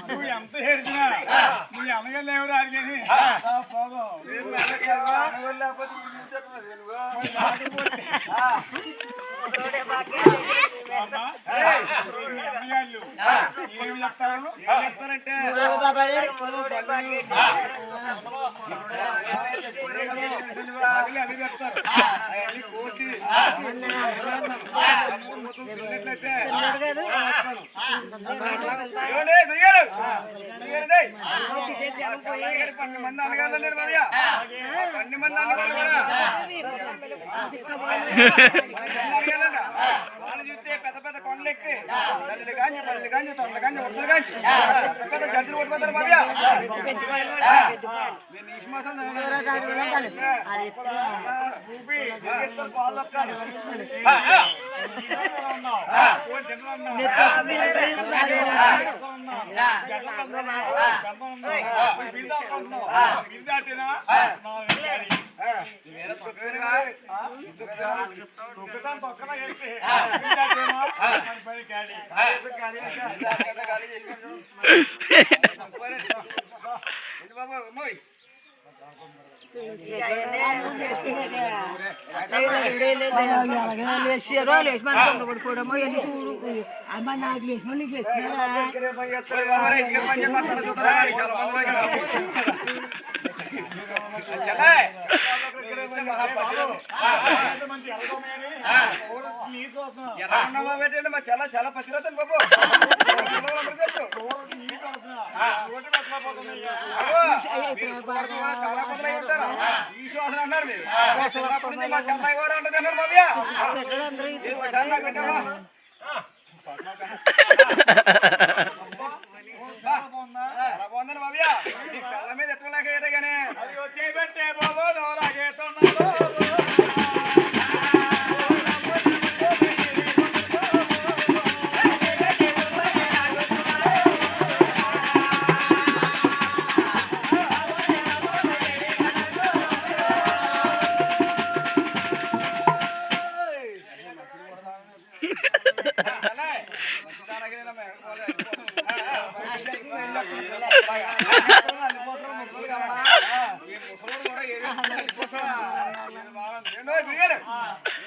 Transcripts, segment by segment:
నువ్వు ఎంత ఏడ్చినా నీ అనగలు ఎవరు అడిగని కోసి మంది అనగాలండి మరియా 12 మంది అనగాలి వాళ్ళు చూస్తే పెద్ద పెద్ద కొండలెక్కి తల్లి కాంచి తొండల కాంచి ఒట్టలు కాంచి పెద్ద జంతులు కొట్టుకోతారు మరియా చాలా చాలా పసిరతను బాబు చాలా పదలై ఉంటారు ఈ శ్వాస అన్నారు మీరు మా చెన్నై గారు అంటే అన్నారు బాబయ్య చాలా బాగుందని బాబయ్య నీ కళ్ళ మీద ఎట్టలేక కానీ వచ్చేబట్టే బాబు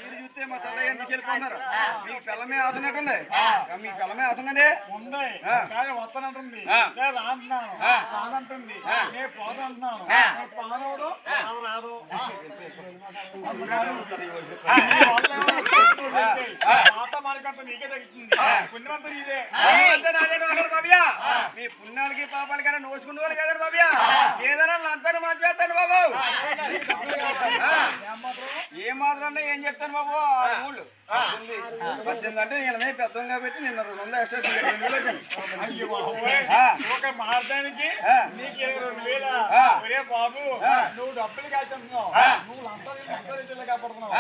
మీరు చూస్తే మా చల్లయ్య తీసుకెళ్ళిపోతున్నారు మీ పిల్లమే ఆసనట్టుంది మీ పిల్లమే ఆసనండి వస్తానంటుంది రానంటుంది నేను పోతంటున్నాను పానవుడు రాదు పాత మార్కంత నీకే తగ్గుతుంది పుణ్యమంతా ఇదే బాబయ్యా మీ పుణ్యాలకి పాపాలకైనా నోచుకునేవాళ్ళు కదా బాబయ్యా ఏదైనా లంచాన్ని మార్చివేస్తాను బాబు ఏ మాత్రం ఏం చెప్తాను బాబు ఊళ్ళు 18 అంటే నేను పెద్దం కాబట్టి నిన్న 200 ఎక్స్ట్రా మార్చానికి బాబు నువ్వు డబ్బులు కాచున్నావు నువ్వు లంచాలు కాపాడుతున్నావు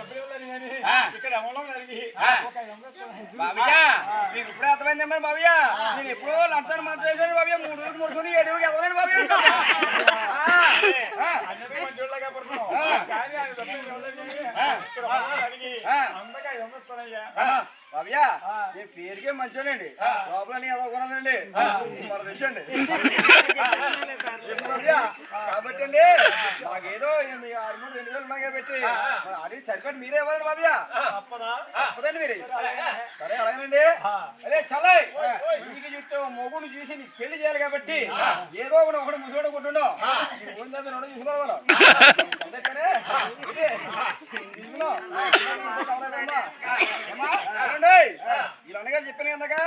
డబ్బులు ఇవ్వలేదు కానీ ఇక్కడ అమలం జరిగి నీకు ఇప్పుడే అర్థమైందమ్మా బాబయ్య నేను ఎప్పుడో లంచాన్ని మార్చేసాను బాబయ్య 3 రోజులు 3 రోజులు 7 రోజులు ఎవరైనా బాబయ్య బాబయ్యా నేను పేరుకే మంచోనండి లోపల ఎదగకూడదండి మరి తెచ్చండి కాబట్టి అండి మాకేదో 6-3 ఉన్నాయి కాబట్టి అది సరిపడి మీరే ఇవ్వాలండి బాబయ్యా తప్పదండి మీరు సరే అలాగేనండి అదే చల్లై నీకు చూస్తే మొగుడు చూసి నీకు పెళ్లి చేయాలి కాబట్టి ఏదో ఒకటి ముసోడు కొట్టుండో చూసుకోవాలి అందుకనే వీళ్ళు అనగారు చెప్పాను కదగా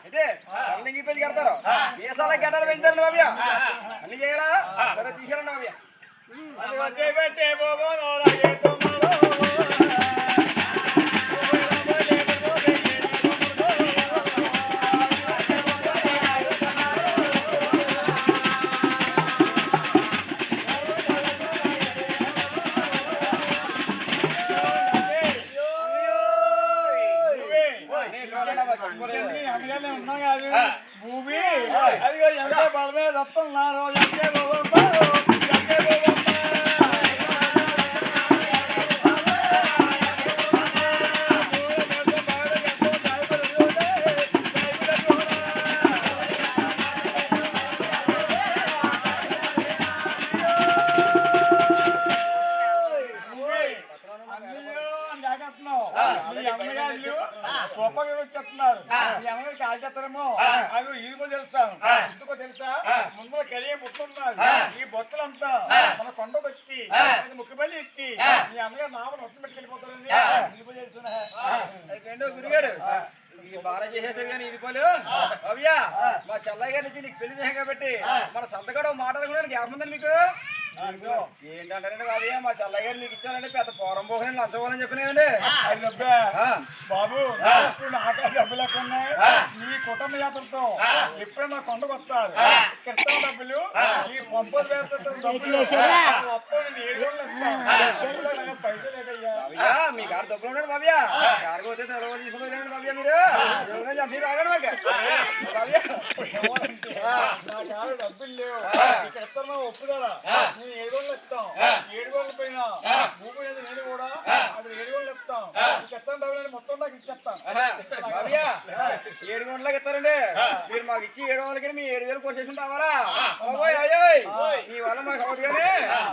అయితే కళ్ళకి పెళ్లి కడతారు దేశాల గడ్డలు పెంచాలి బాబయ్య అన్ని చేయాలా సరే తీసారండి బాబయ్య భూమి అదిగో ఎంత బలమే తప్పున్నారు ఆచేస్తారేమో అది ఈదుకో తెలుస్తాను ఎందుకో తెలుసా ముందు కలిగే బొత్తు ఉన్నది ఈ బొత్తలంతా మన కొండ వచ్చి ముక్కుబల్లి ఇచ్చి మీ అన్నగారు నామను ఒట్టు పెట్టి వెళ్ళిపోతారని ఈదుకో చేస్తున్నా గురుగారు బాగా చేసేది కానీ ఇది పోలు అవ్యా మా చెల్లయ్య గారి నుంచి నీకు పెళ్లి చేసాం కాబట్టి మన సంతగడ మాట్లాడుకునే జ్ఞాపకం ఉందండి మీకు ఏంటంటే బాబయ్య మా చెల్లయ్య గారు నీకు ఇచ్చానంటే పెద్ద పోరం పోకని లంచవాలని చెప్పినాయండి బాబు నాకే డబ్బులు ఎక్కడ ఉన్నాయి మీ కుటుంబ యాత్రతో ఎప్పుడైనా కొండకు వస్తారు క్రితం డబ్బులు ఈ పంపలు వేస్తారు డబ్బులు పైసలు లేదయ్యా మీ గారు డబ్బులు ఉన్నాడు బాబయ్య గారికి వచ్చే తెలవ తీసుకుని బాబయ్య మీరు చంపి రాగండి మాకు బాబయ్య నా కాదు డబ్బులు లేవు చెప్తాను ఒప్పు కదా నేను 7 రోజులు ఇస్తాం 7 రోజుల పైన భూమి నేను కూడా అది 7 రోజులు ఇస్తాం చెప్తాను డబ్బులు మొత్తం నాకు ఇచ్చేస్తాను బాబయ్య 7 గంటలకు ఇస్తారండి మీరు మాకు ఇచ్చి 7 వందలకి మీ 7,000 కోసేసి రావాలా బాబోయ్ అయ్యోయ్ ఈ వల్ల మాకు అవుట్ గానీ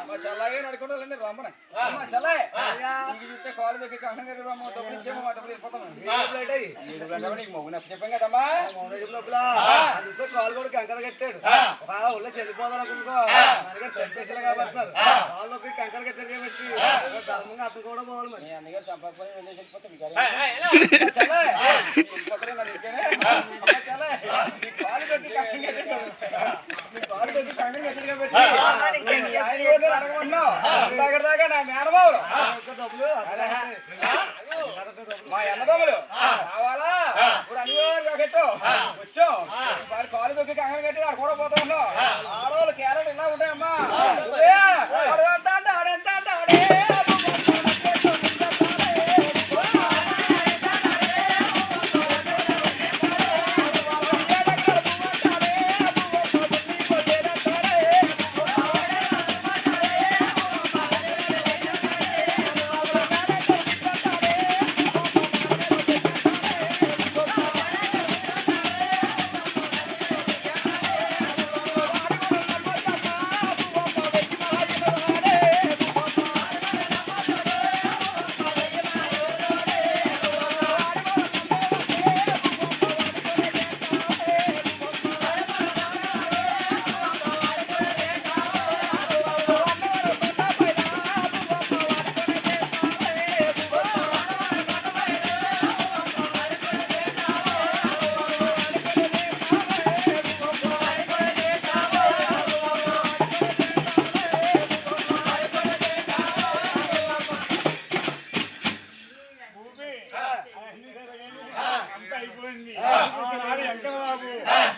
మా చెల్లయ్య నడుకుంటారండి రమ్మని మా చెల్లయ్య చూస్తే కాలు దగ్గర కంగ రమ్మ డబ్బులు ఇచ్చేమో మా డబ్బులు వెళ్ళిపోతాను నీకు మౌన చెప్పాం కదమ్మా కాలు కూడా కంకర కట్టాడు ఒళ్ళో చెల్లిపోదాం అనుకో మనగారు చంపేసారు కాబట్టి వాళ్ళకి కంకర కట్టాడు కాబట్టి ధర్మంగా అతను కూడా పోవాలి మరి అందుకే సంపర్కొని వెళ్ళిపోతే దాకా నా మేనబాబులు మా ఎన్నదమ్ములు కావాలా ఇప్పుడు అనివార్య పెట్టు వచ్చాం వారి కాలు దొక్కి కంగన కట్టి ఆడ కూడా పోతా ఉన్నాం ఆడవాళ్ళు క్యారెట్ ఇలా ఉంటాయమ్మా ఆడెంత అంటే ఆడే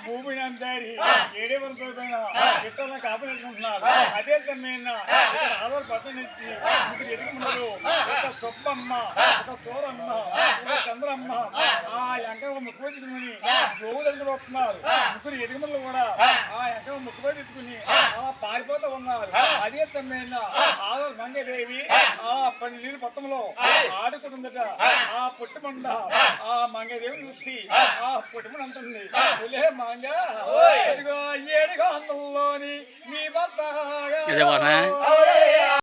భూమిని అంతారి 7 వరకుపోయినా ఇట్లా కాపాడుకుంటున్నారు అదే సమయంలో ఆధార్ పక్కన ఇచ్చి ఇప్పుడు ఎదుగుముండరు ఒక సొప్పమ్మ ఒక తోరమ్మ ఒక చంద్రమ్మ ఆ ఎంక ముక్కుపెట్టుకుని గోవులు వస్తున్నారు ముగ్గురు ఎదుగుములు కూడా ఆ ఎంక ముక్కుపెట్టుకుని అలా పారిపోతూ ఉన్నారు అదే సమయంలో ఆధార్ మంగదేవి ఆ 10 నీళ్ళు మొత్తంలో ఆడుకుంటుందట ఆ పుట్టుమండ ఆ మంగదేవిని చూసి ఆ పుట్టుమని అంటుంది మంగ ఏడుగో అందులోని మీ భర్త